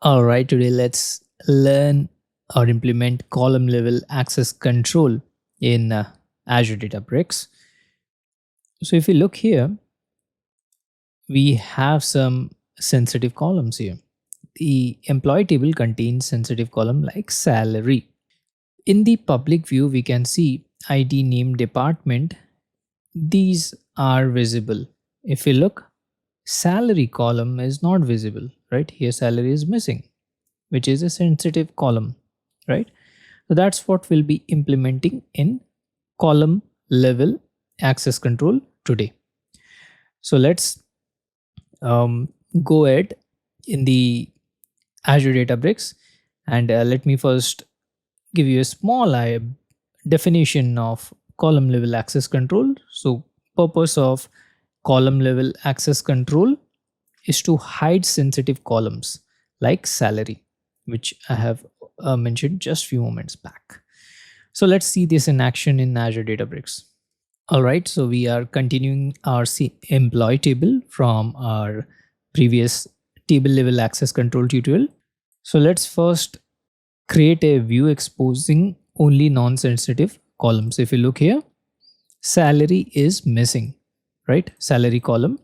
All right, today let's learn or implement column level access control in Azure Databricks. So if you look here, we have some sensitive columns here. The employee table contains sensitive column like salary. In the public view, we can see ID, name, department. These are visible. If you look, salary column is not visible, right? Here salary is missing, which is a sensitive column, right? So that's what we'll be implementing in column level access control today. So let's go ahead in the Azure Databricks, and let me first give you a small definition of column level access control. So purpose of column level access control is to hide sensitive columns like salary, which I have mentioned just few moments back. So let's see this in action in Azure Databricks. All right, so we are continuing our employee table from our previous table level access control tutorial. So let's first create a view exposing only non-sensitive columns. If you look here, salary is missing, right? Salary column.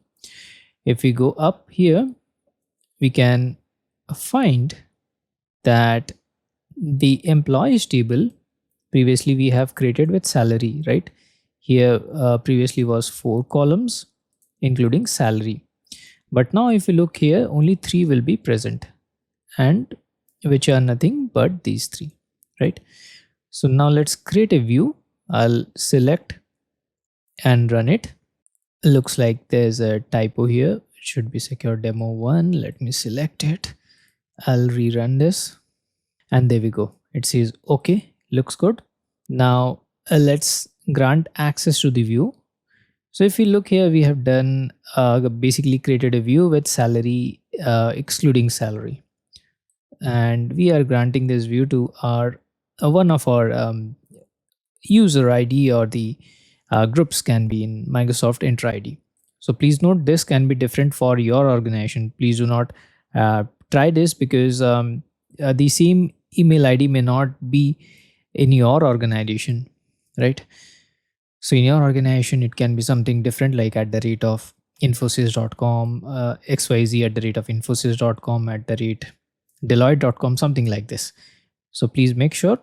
If we go up here, we can find that the employees table previously we have created with salary, right? Here previously was 4 columns including salary, but now if you look here, only 3 will be present, and which are nothing but these 3, right? So now let's create a view. I'll select and run it. Looks like there's a typo here. It should be secure demo 1. Let me select it. I'll rerun this, and there we go. It says okay, looks good. Now let's grant access to the view. So if you look here, we have done basically created a view with salary excluding salary, and we are granting this view to our one of our user ID, or the groups can be in Microsoft Entra ID. So please note, this can be different for your organization. Please do not try this, because the same email ID may not be in your organization, right? So in your organization, it can be something different, like at the rate of infosys.com, xyz at the rate of infosys.com, at the rate deloitte.com, something like this. So please make sure,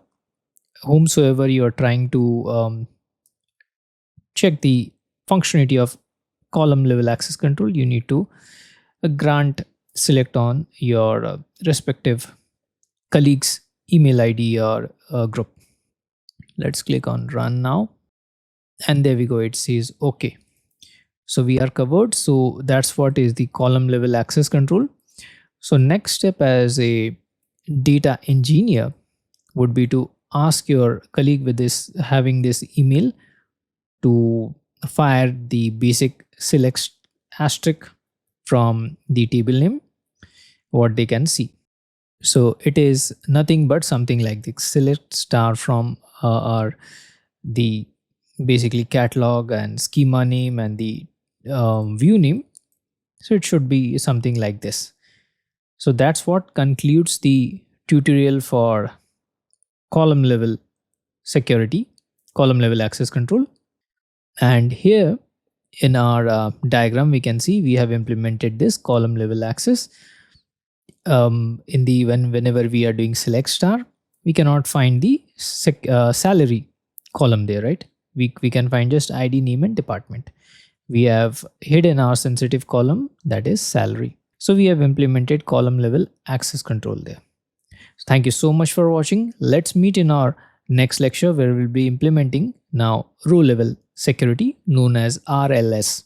whomsoever you are trying to check the functionality of column level access control, you need to grant select on your respective colleagues email ID or group. Let's click on run now, and there we go, it says okay. So we are covered. So that's what is the column level access control. So next step as a data engineer would be to ask your colleague with this having this email to fire the basic select asterisk from the table name, what they can see. So it is nothing but something like the select star from our the basically catalog and schema name and the view name. So it should be something like this. So that's what concludes the tutorial for column level security, column level access control. And here in our diagram, we can see we have implemented this column level access. In the whenever we are doing select star, we cannot find the salary column there, right? We can find just ID, name, and department. We have hidden our sensitive column, that is salary. So we have implemented column level access control there. So thank you so much for watching. Let's meet in our next lecture, where we'll be implementing now row level security, known as RLS.